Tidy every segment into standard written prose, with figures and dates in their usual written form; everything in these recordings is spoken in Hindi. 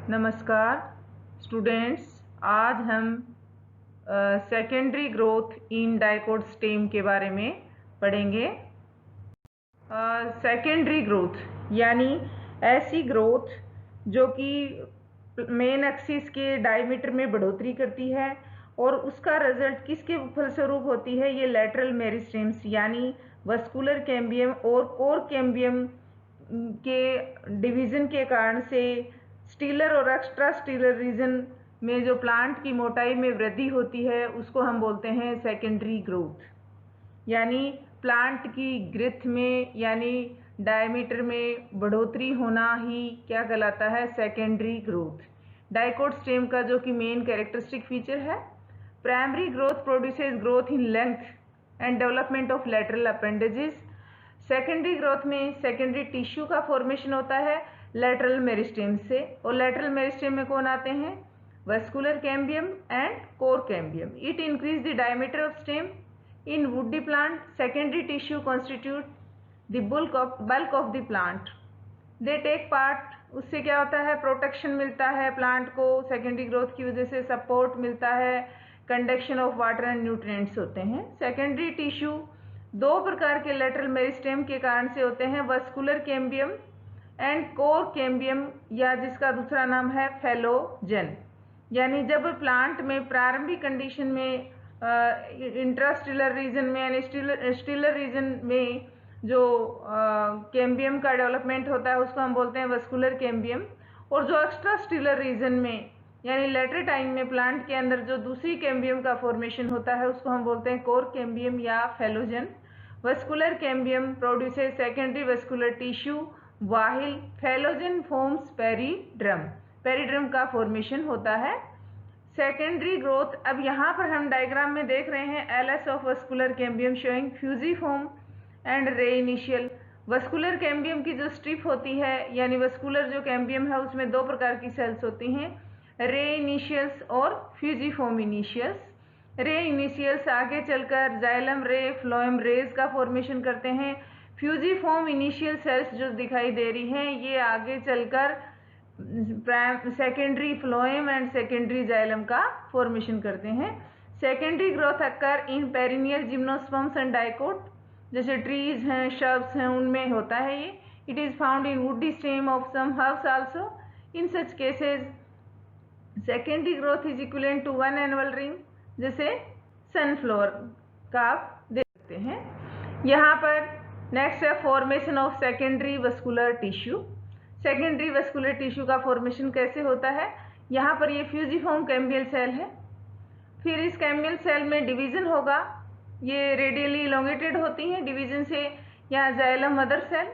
नमस्कार स्टूडेंट्स। आज हम secondary growth in dicot stem के बारे में पढ़ेंगे। सेकेंडरी ग्रोथ यानी ऐसी ग्रोथ जो कि मेन एक्सिस के डायमीटर में बढ़ोतरी करती है और उसका रिजल्ट किसके फलस्वरूप होती है। ये लेटरल मेरिस्टेम्स यानी वस्कुलर कैम्बियम और कोर कैम्बियम के डिवीजन के कारण से स्टीलर और एक्स्ट्रा स्टीलर रीजन में जो प्लांट की मोटाई में वृद्धि होती है उसको हम बोलते हैं सेकेंडरी ग्रोथ। यानी प्लांट की ग्रोथ में यानी डायमीटर में बढ़ोतरी होना ही क्या कहलाता है, सेकेंडरी ग्रोथ। डाइकोट स्टेम का जो कि मेन कैरेक्टरिस्टिक फीचर है, primary growth produces growth in length and development of lateral appendages. Secondary growth में सेकेंडरी टिश्यू का फॉर्मेशन होता है लेटरल मेरिस्टेम से, और लेटरल मेरिस्टेम में कौन आते हैं, vascular cambium and cork cambium. It increase the diameter of stem in woody plant. Secondary tissue constitute the bulk of the plant. They take part, उससे क्या होता है, प्रोटेक्शन मिलता है प्लांट को, सेकेंडरी ग्रोथ की वजह से सपोर्ट मिलता है, conduction of water and nutrients होते हैं। सेकेंडरी टिश्यू दो प्रकार के लेटरल मेरिस्टेम के कारण से होते हैं, vascular cambium and cork cambium, या जिसका दूसरा नाम है फेलोजन। यानी जब प्लांट में प्रारंभिक कंडीशन में इंट्रास्टिलर रीजन में यानी स्टीलर रीजन में जो कैम्बियम का डेवलपमेंट होता है उसको हम बोलते हैं वस्कुलर कैम्बियम, और जो एक्स्ट्रा स्टीलर रीजन में यानी लेटर टाइम में प्लांट के अंदर जो दूसरी कैम्बियम का फॉर्मेशन होता है उसको हम बोलते हैं कोर कैम्बियम या phellogen. Vascular cambium produces secondary vascular tissue while phellogen forms periderm. Periderm का फॉर्मेशन होता है। सेकेंडरी ग्रोथ, अब यहाँ पर हम डायग्राम में देख रहे हैं LS of vascular cambium showing fusiform and रे इनिशियल। वस्कुलर कैम्बियम की जो स्ट्रिप होती है यानी वस्कुलर जो कैम्बियम है उसमें दो प्रकार की सेल्स होती हैं, रे इनिशियल्स और फ्यूजिफॉर्म इनिशियल्स। रे इनिशियल्स आगे चलकर जाइलम रे फ्लोएम रेज का फॉर्मेशन करते हैं। फ्यूजिफॉर्म इनिशियल सेल्स जो दिखाई दे रही हैं ये आगे चलकर secondary phloem and secondary xylem का फॉर्मेशन करते हैं। Secondary growth occur in perennial gymnosperms and dicot, जैसे ट्रीज हैं, शब्स हैं, उनमें होता है ये। It is found in woody stem of some herbs also. In such cases secondary growth is equivalent to one annual ring, जैसे सनफ्लावर का आप देख सकते हैं। यहाँ पर नेक्स्ट है formation of secondary vascular tissue. Secondary vascular tissue का फॉर्मेशन कैसे होता है, यहाँ पर ये फ्यूजिफॉर्म कैम्बियल सेल है, फिर इस कैम्बियल सेल में डिवीजन होगा, ये रेडियली इलोंगेटेड होती हैं, डिवीजन से यहाँ जाइलम मदर सेल,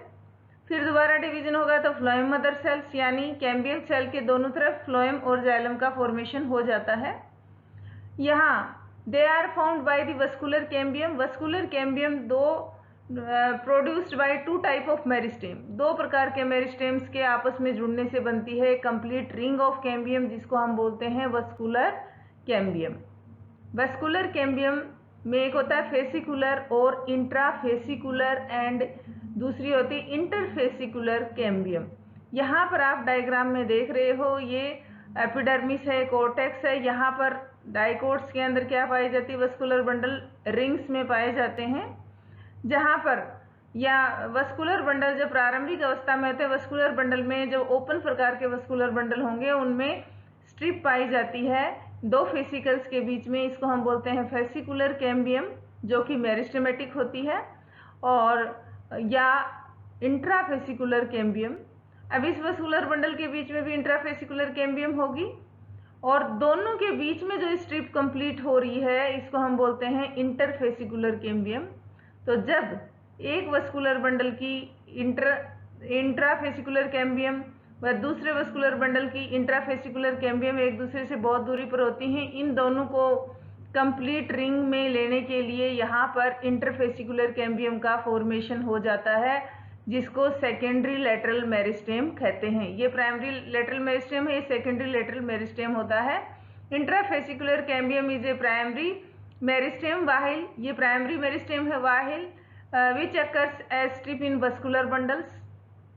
फिर दोबारा डिवीजन होगा तो फ्लोएम मदर सेल्स, यानी कैम्बियल सेल के दोनों तरफ फ्लोएम और जाइलम का फॉर्मेशन हो जाता है। यहाँ they are found by the vascular cambium. Vascular cambium दो produced by two type of meristem, दो प्रकार के मेरिस्टेम्स के आपस में जुड़ने से बनती है कंप्लीट रिंग ऑफ कैम्बियम, जिसको हम बोलते हैं वस्कुलर कैम्बियम। वस्कुलर कैम्बियम में एक होता है फेसिकुलर और इंट्राफेसिकुलर एंड दूसरी होती है इंटरफेसिकुलर कैम्बियम। यहाँ पर आप डायग्राम में देख रहे हो ये एपिडर्मिस है, कोर्टेक्स है। यहाँ पर डाइकोट्स के अंदर क्या पाई जाती है, वस्कुलर बंडल रिंग्स में पाए जाते हैं, जहाँ पर या वस्कुलर बंडल जब प्रारंभिक अवस्था में होते हैं, वस्कुलर बंडल में जो ओपन प्रकार के वस्कुलर बंडल होंगे उनमें स्ट्रिप पाई जाती है दो फेसिकल्स के बीच में, इसको हम बोलते हैं फेसिकुलर कैम्बियम जो कि मेरिस्टेमेटिक होती है, और या इंट्राफेसिकुलर कैम्बियम। अब इस वस्कुलर बंडल के बीच में भी इंट्राफेसिकुलर कैम्बियम होगी, और दोनों के बीच में जो स्ट्रिप कंप्लीट हो रही है इसको हम बोलते हैं इंटरफेसिकुलर कैम्बियम। तो जब एक वस्कुलर बंडल की इंट्राफेसिकुलर कैम्बियम व दूसरे वस्कुलर बंडल की इंट्राफेसिकुलर कैम्बियम एक दूसरे से बहुत दूरी पर होती हैं, इन दोनों को कंप्लीट रिंग में लेने के लिए यहाँ पर इंटरफेसिकुलर कैम्बियम का फॉर्मेशन हो जाता है, जिसको सेकेंडरी लेटरल मेरिस्टेम कहते हैं। ये प्राइमरी लेटरल मेरिस्टेम है, ये सेकेंडरी लेटरल मेरिस्टेम होता है। Intrafascicular cambium is a primary meristem while, ये प्राइमरी मेरिस्टेम है while, which occurs as strip in vascular bundles,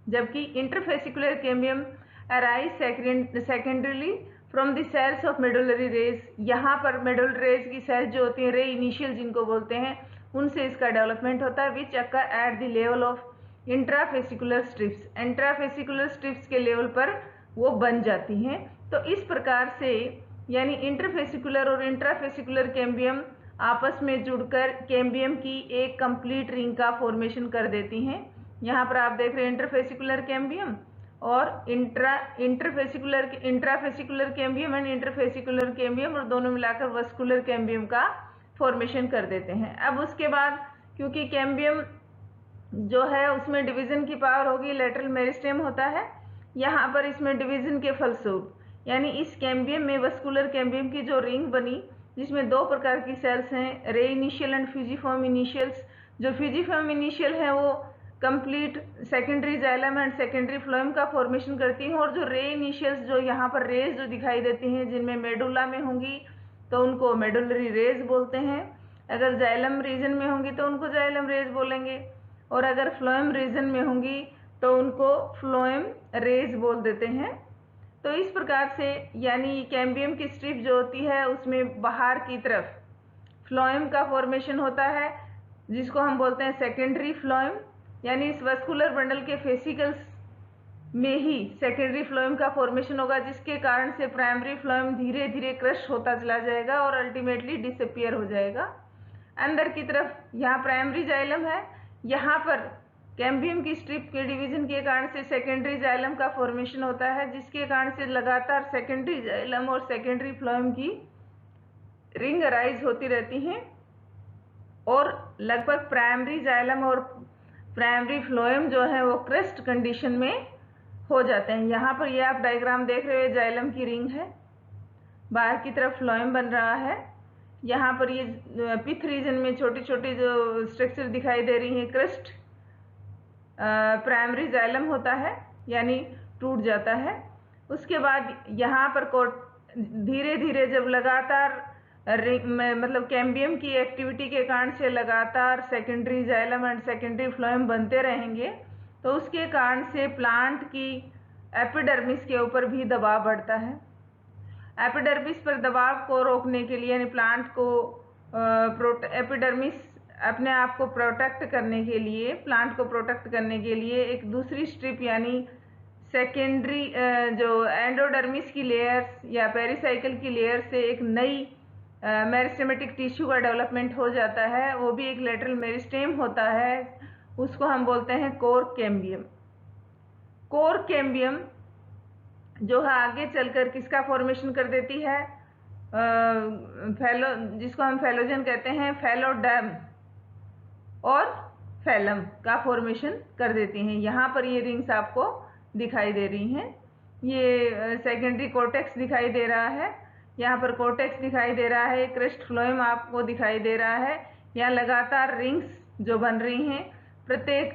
जबकि interfascicular cambium arise secondarily from the cells of medullary rays. यहाँ पर मेडुलरी रेज की सेल्स जो होती हैं, रे इनिशियल जिनको बोलते हैं, उनसे इसका डेवलपमेंट होता है, which occur at the level of intrafascicular strips. Intrafascicular strips के लेवल पर वो बन जाती हैं। तो इस प्रकार से यानी इंटरफेसिकुलर और इंट्राफेसिकुलर कैम्बियम आपस में जुड़कर कैम्बियम की एक कंप्लीट रिंग का फॉर्मेशन कर देती हैं। यहाँ पर आप देख रहे हैं इंटरफेसिकुलर कैम्बियम और intrafascicular cambium and interfascicular cambium, और दोनों मिलाकर वस्कुलर कैम्बियम का फॉर्मेशन कर देते हैं। अब उसके बाद क्योंकि कैम्बियम जो है उसमें डिवीजन की पावर होगी, लेटरल मेरिस्टेम होता है, यहाँ पर इसमें डिवीजन के फलस्वरूप यानी इस कैम्बियम में वस्कुलर कैम्बियम की जो रिंग बनी, जिसमें दो प्रकार की सेल्स हैं, रे इनिशियल एंड फ्यूजिफॉर्म इनिशियल्स। जो फ्यूजिफॉर्म इनिशियल है वो complete secondary xylem and secondary phloem का फॉर्मेशन करती हैं, और जो रे इनिशियल्स जो यहाँ पर रेज जो दिखाई देती हैं जिनमें मेडुला में होंगी तो उनको मेडुलरी रेज बोलते हैं, अगर जाइलम रीजन में होंगी तो उनको जाइलम रेज बोलेंगे, और अगर फ्लोएम रीजन में होंगी तो उनको फ्लोएम रेज बोल देते हैं। तो इस प्रकार से यानी कैम्बियम की स्ट्रिप जो होती है उसमें बाहर की तरफ फ्लोएम का फॉर्मेशन होता है, जिसको हम बोलते हैं सेकेंडरी फ्लोएम, यानी इस वस्कुलर बंडल के फेसिकल्स में ही सेकेंडरी फ्लोएम का फॉर्मेशन होगा, जिसके कारण से प्राइमरी फ्लोएम धीरे धीरे क्रश होता चला जाएगा और अल्टीमेटली डिसअपियर हो जाएगा। अंदर की तरफ यहाँ प्राइमरी जाइलम है, यहाँ पर कैम्बियम की स्ट्रिप के डिवीजन के कारण से सेकेंडरी जाइलम का फॉर्मेशन होता है, जिसके कारण से लगातार सेकेंडरी जाइलम और सेकेंडरी फ्लोएम की रिंग अराइज होती रहती हैं, और लगभग प्राइमरी जाइलम और प्राइमरी फ्लोएम जो है वो क्रेस्ट कंडीशन में हो जाते हैं। यहाँ पर ये आप डायग्राम देख रहे हो, जाइलम की रिंग है, बाहर की तरफ फ्लोएम बन रहा है, यहाँ पर ये पिथ रीजन में छोटी छोटी जो स्ट्रक्चर दिखाई दे रही हैं, क्रेस्ट प्राइमरी जाइलम होता है यानी टूट जाता है। उसके बाद यहाँ पर धीरे धीरे जब लगातार मतलब कैम्बियम की एक्टिविटी के कारण से लगातार secondary xylem and secondary phloem बनते रहेंगे, तो उसके कारण से प्लांट की एपिडर्मिस के ऊपर भी दबाव बढ़ता है। एपिडर्मिस पर दबाव को रोकने के लिए यानी प्लांट को एपिडर्मिस अपने आप को प्रोटेक्ट करने के लिए, प्लांट को प्रोटेक्ट करने के लिए एक दूसरी स्ट्रिप यानी सेकेंडरी जो एंडोडर्मिस की लेयर्स या पेरिसाइकिल की लेयर से एक नई मेरिस्टेमेटिक टिश्यू का डेवलपमेंट हो जाता है, वो भी एक लेटरल मेरिस्टेम होता है, उसको हम बोलते हैं कोर कैम्बियम। कोर कैम्बियम जो है आगे चलकर किसका फॉर्मेशन कर देती है, जिसको हम फेलोजन कहते हैं, फेलोडर्म और फैलम का फॉर्मेशन कर देती हैं। यहाँ पर ये रिंग्स आपको दिखाई दे रही हैं, ये सेकेंडरी कोर्टेक्स दिखाई दे रहा है, यहाँ पर कोर्टेक्स दिखाई दे रहा है, क्रेस्ट फ्लोएम आपको दिखाई दे रहा है। यहाँ लगातार रिंग्स जो बन रही हैं, प्रत्येक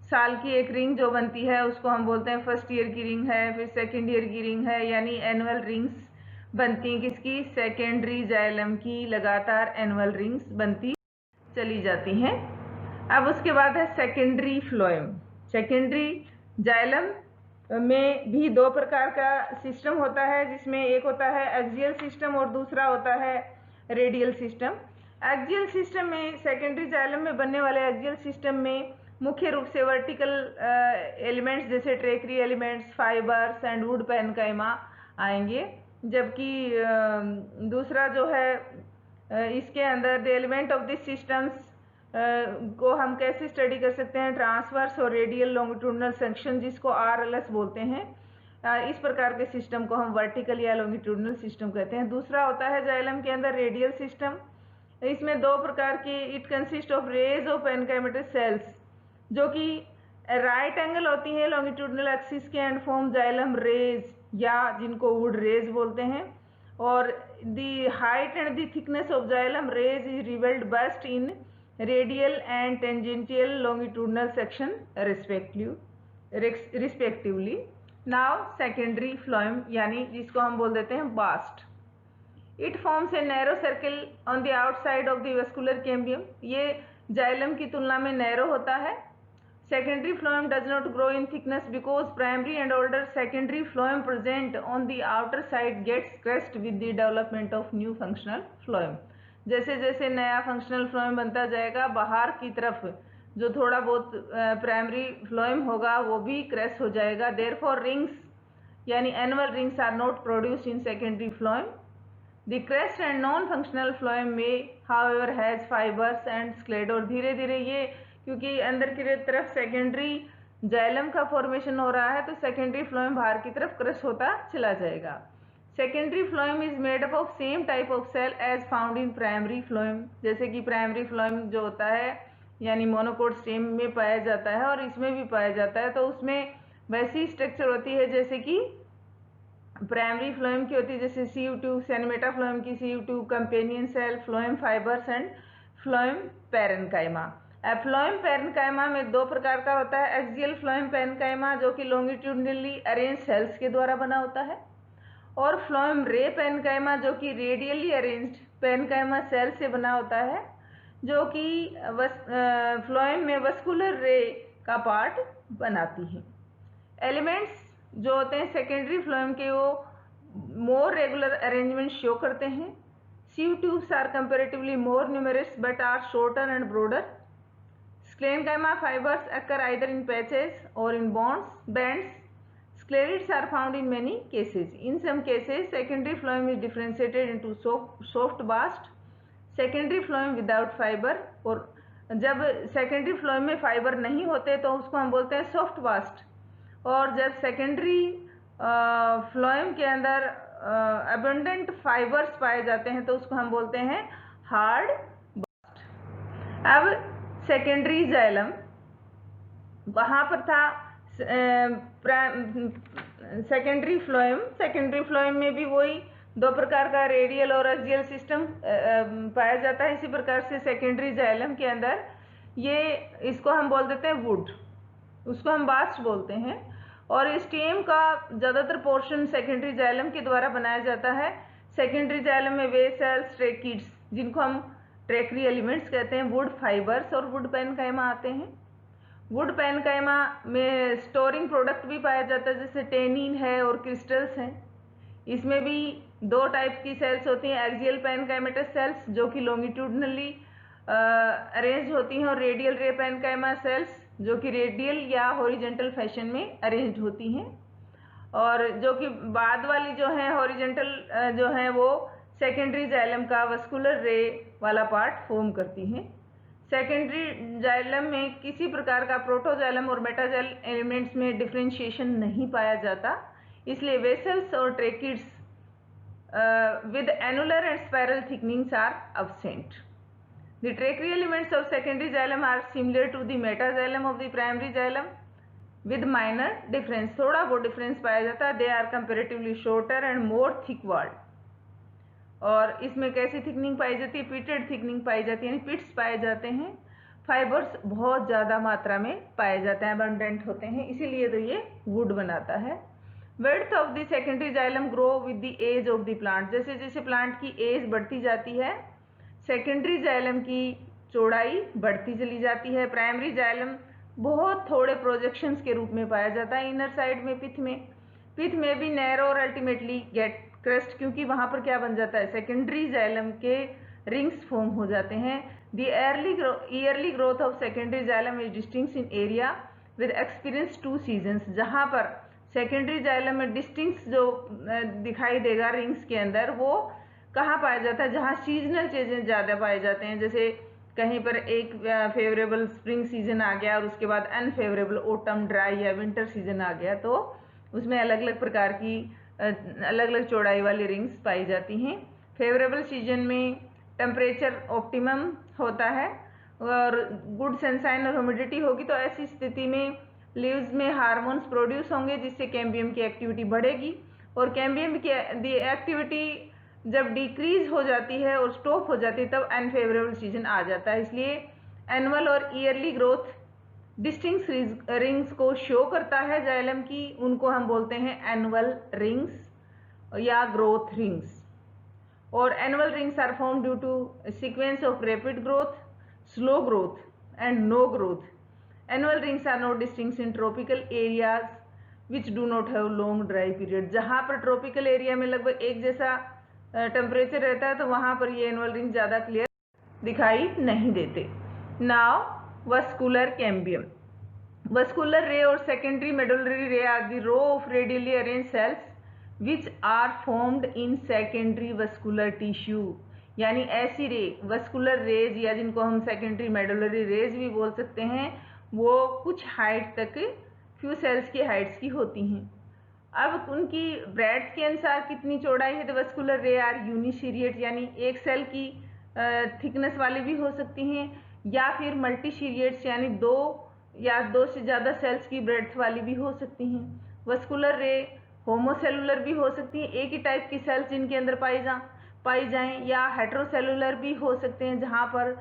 साल की एक रिंग जो बनती है उसको हम बोलते हैं फर्स्ट ईयर की रिंग है, फिर सेकेंड ईयर की रिंग है, यानी एनुअल रिंग्स बनती हैं किसकी, सेकेंडरी जाइलम की लगातार एनुअल रिंग्स बनती चली जाती हैं। अब उसके बाद है सेकेंडरी फ्लोएम। सेकेंडरी जाइलम में भी दो प्रकार का सिस्टम होता है, जिसमें एक होता है एक्सियल सिस्टम और दूसरा होता है रेडियल सिस्टम। एक्सियल सिस्टम में, सेकेंडरी जाइलम में बनने वाले एक्सियल सिस्टम में मुख्य रूप से वर्टिकल एलिमेंट्स जैसे tracheary elements, fibres and wood parenchyma आएंगे, जबकि दूसरा जो है इसके अंदर the element of this systems को हम कैसे स्टडी कर सकते हैं, ट्रांसवर्स और रेडियल लॉन्गिट्यूडनल सेक्शन, जिसको RLS बोलते हैं। इस प्रकार के सिस्टम को हम वर्टिकल या लॉन्गिट्यूडनल सिस्टम कहते हैं। दूसरा होता है जाइलम के अंदर रेडियल सिस्टम। इसमें दो प्रकार की, it consist of rays of parenchymatous cells जो कि राइट एंगल होती है लॉन्गिट्यूडनल एक्सिस के एंड फॉर्म जाइलम रेज या जिनको वुड रेज बोलते हैं, और the height and the thickness of xylem rays is revealed best in radial and tangential longitudinal section respectively. Now secondary phloem यानी जिसको हम बोल देते हैं bast, it forms a narrow circle on the outside of the vascular cambium. ये जाइलम की तुलना में नैरो होता है। Secondary phloem does not grow in thickness because primary and older secondary phloem present on the outer side gets crest with the development of new functional phloem. जैसे जैसे नया फंक्शनल फ्लोएम बनता जाएगा, बाहर की तरफ जो थोड़ा बहुत प्राइमरी फ्लोएम होगा वो भी क्रेस्ट हो जाएगा. देयरफॉर रिंग्स यानी annual rings are not produced in secondary phloem. The crushed and non functional phloem में however has fibers and sclereids. और धीरे धीरे ये क्योंकि अंदर की तरफ सेकेंडरी जाइलम का फॉर्मेशन हो रहा है तो सेकेंडरी फ्लोएम बाहर की तरफ क्रश होता चला जाएगा. Secondary phloem is made up of same type of cell as found in primary phloem. जैसे कि प्राइमरी फ्लोएम जो होता है यानी मोनोकोट स्टेम में पाया जाता है और इसमें भी पाया जाता है, तो उसमें वैसी स्ट्रक्चर होती है जैसे कि प्राइमरी फ्लोएम की होती है, जैसे सीयू ट्यूब, सैनिमेटा फ्लोएम की sieve tube, companion cell, phloem fibers and phloem parenchyma. Phloem parenchyma में दो प्रकार का होता है. एक्सियल फ्लोएम पैरेन्काइमा जो कि लॉन्गिट्यूडनली अरेंज सेल्स के द्वारा बना होता है, और फ्लोएम रे पैरेन्काइमा जो कि रेडियली अरेंज्ड पैरेन्काइमा सेल से बना होता है, जो कि फ्लोएम में वस्कुलर रे का पार्ट बनाती है. एलिमेंट्स जो होते हैं सेकेंडरी फ्लोएम के वो मोर रेगुलर अरेंजमेंट शो करते हैं. Sieve tubes are comparatively more numerous but are shorter and broader. Sclerenchyma fibers occur either in patches or in bands. Sclerids are found in many cases. In some cases, secondary phloem is differentiated into soft bast, secondary phloem without fiber. और जब secondary phloem में fiber नहीं होते तो उसको हम बोलते हैं soft bast. और जब secondary phloem के अंदर abundant fibers पाए जाते हैं तो उसको हम बोलते हैं hard bast. अब सेकेंडरी जाइलम वहाँ पर था सेकेंडरी फ्लोएम में भी वही दो प्रकार का रेडियल और एक्सियल सिस्टम पाया जाता है. इसी प्रकार से सेकेंडरी जाइलम के अंदर ये इसको हम बोल देते हैं वुड, उसको हम बास्ट बोलते हैं. और स्टेम का ज़्यादातर पोर्शन सेकेंडरी जाइलम के द्वारा बनाया जाता है. सेकेंडरी जाइलम में वे सेल्स, ट्रेकिड्स जिनको हम ट्रेक्री एलिमेंट्स कहते हैं, वुड फाइबर्स और वुड पैरेन्काइमा आते हैं. वुड पैरेन्काइमा में स्टोरिंग प्रोडक्ट भी पाया जाता है जैसे टेनिन है और क्रिस्टल्स हैं. इसमें भी दो टाइप की सेल्स होती हैं, एक्सियल पैरेन्काइमेटस सेल्स जो कि लॉन्गिट्यूडनली अरेंज होती हैं, और रेडियल रे पैरेन्काइमा सेल्स जो कि रेडियल या हॉरिजेंटल फैशन में अरेंज होती हैं. और जो कि बाद वाली जो है हॉरिजेंटल जो है वो सेकेंडरी जाइलम का वस्कुलर रे वाला पार्ट फॉर्म करती हैं. सेकेंडरी जाइलम में किसी प्रकार का प्रोटोजाइलम और मेटाजाइल एलिमेंट्स में डिफ्रेंशिएशन नहीं पाया जाता, इसलिए वेसल्स और tracheids with annular and spiral thickenings are absent. The trachea elements of secondary xylem are similar to the metaxylem of the primary xylem with minor difference. थोड़ा बहुत डिफरेंस पाया जाता है. They are comparatively shorter and more thick walled. और इसमें कैसी थिकनिंग पाई जाती है? पिटेड थिकनिंग पाई जाती है, यानी पिट्स पाए जाते हैं. फाइबर्स बहुत ज़्यादा मात्रा में पाए जाते हैं, अबंडेंट होते हैं, इसीलिए तो ये वुड बनाता है. Width of the secondary xylem grow with the age of the plant. जैसे जैसे प्लांट की एज बढ़ती जाती है सेकेंडरी जाइलम की चौड़ाई बढ़ती चली जाती है. प्राइमरी जाइलम बहुत थोड़े प्रोजेक्शंस के रूप में पाया जाता है इनर साइड में. पिथ में भी नैरो और अल्टीमेटली गेट क्रस्ट, क्योंकि वहाँ पर क्या बन जाता है, सेकेंडरी जाइलम के रिंग्स फॉर्म हो जाते हैं. The yearly growth of secondary xylem is distinct in area with experience 2 seasons. जहाँ पर सेकेंडरी जाइलम में डिस्टिंक्ट जो दिखाई देगा रिंग्स के अंदर, वो कहाँ पाया जाता है? जहाँ सीजनल चेंजेस ज़्यादा पाए जाते हैं. जैसे कहीं पर एक फेवरेबल स्प्रिंग सीजन आ गया और उसके बाद अनफेवरेबल ऑटम, ड्राई या विंटर सीजन आ गया, तो उसमें अलग अलग प्रकार की अलग अलग चौड़ाई वाली रिंग्स पाई जाती हैं. फेवरेबल सीजन में टेम्परेचर ऑप्टिमम होता है और गुड सनशाइन और ह्यूमिडिटी होगी, तो ऐसी स्थिति में लीव्स में हार्मोन्स प्रोड्यूस होंगे जिससे कैम्बियम की एक्टिविटी बढ़ेगी. और कैम्बियम की एक्टिविटी जब डिक्रीज हो जाती है और स्टॉप हो जाती है तब अनफेवरेबल सीजन आ जाता है. इसलिए एनुअल और ईयरली ग्रोथ डिस्टिंक्ट रिंग्स को शो करता है जाइलम की, उनको हम बोलते हैं एनुअल रिंग्स या ग्रोथ रिंग्स. और annual rings are form due to sequence of rapid growth, slow growth and no growth. Annual rings are not distinct in tropical areas which do not have long dry period. जहाँ पर ट्रॉपिकल एरिया में लगभग एक जैसा टेम्परेचर रहता है तो वहाँ पर ये एनुअल रिंग ज़्यादा क्लियर दिखाई नहीं देते। Now vascular cambium. Vascular ray और secondary medullary ray are the row of radially arrange cells which are formed in secondary vascular tissue. यानी ऐसी रे वस्कुलर रेज या जिनको हम सेकेंडरी मेडुलरी रेज भी बोल सकते हैं, वो कुछ हाइट तक फ्यू सेल्स की हाइट्स की होती हैं। अब उनकी ब्रेड्थ के अनुसार कितनी चौड़ाई है, तो वस्कुलर रे आर यूनिसीरिएट यानी एक सेल की थिकनेस वाली भी हो सकती हैं, या फिर मल्टीसीरिएट्स यानी दो या दो से ज़्यादा सेल्स की ब्रेड्थ वाली भी हो सकती हैं। वस्कुलर रे होमोसेलुलर भी हो सकती हैं, एक ही टाइप की सेल्स जिनके अंदर पाई जाएं, या हेट्रोसेलुलर भी हो सकते हैं जहाँ पर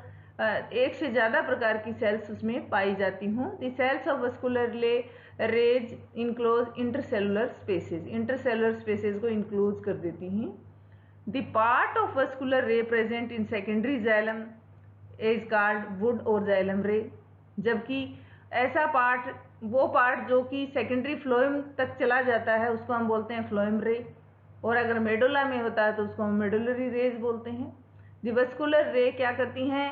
एक से ज़्यादा प्रकार की सेल्स उसमें पाई जाती हों। The cells of vascular rays enclose intercellular spaces, intercellular spaces को इंक्लोज कर देती हैं। The part of vascular ray present in secondary xylem is called wood और जाइलम रे। जबकि ऐसा पार्ट, वो पार्ट जो कि सेकेंडरी फ्लोएम तक चला जाता है उसको हम बोलते हैं फ्लोएम रे, और अगर मेडुला में होता है तो उसको हम मेडुलरी रेज बोलते हैं। द वस्कुलर रे क्या करती हैं,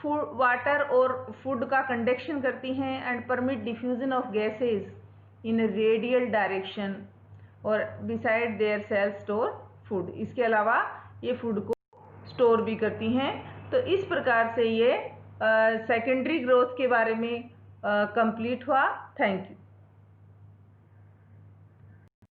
वाटर और फूड का कंडक्शन करती हैं and permit diffusion of gases in radial direction, और beside their cell store food. इसके अलावा ये फूड को स्टोर भी करती हैं। तो इस प्रकार से ये सेकेंडरी ग्रोथ के बारे में कंप्लीट हुआ। Thank you.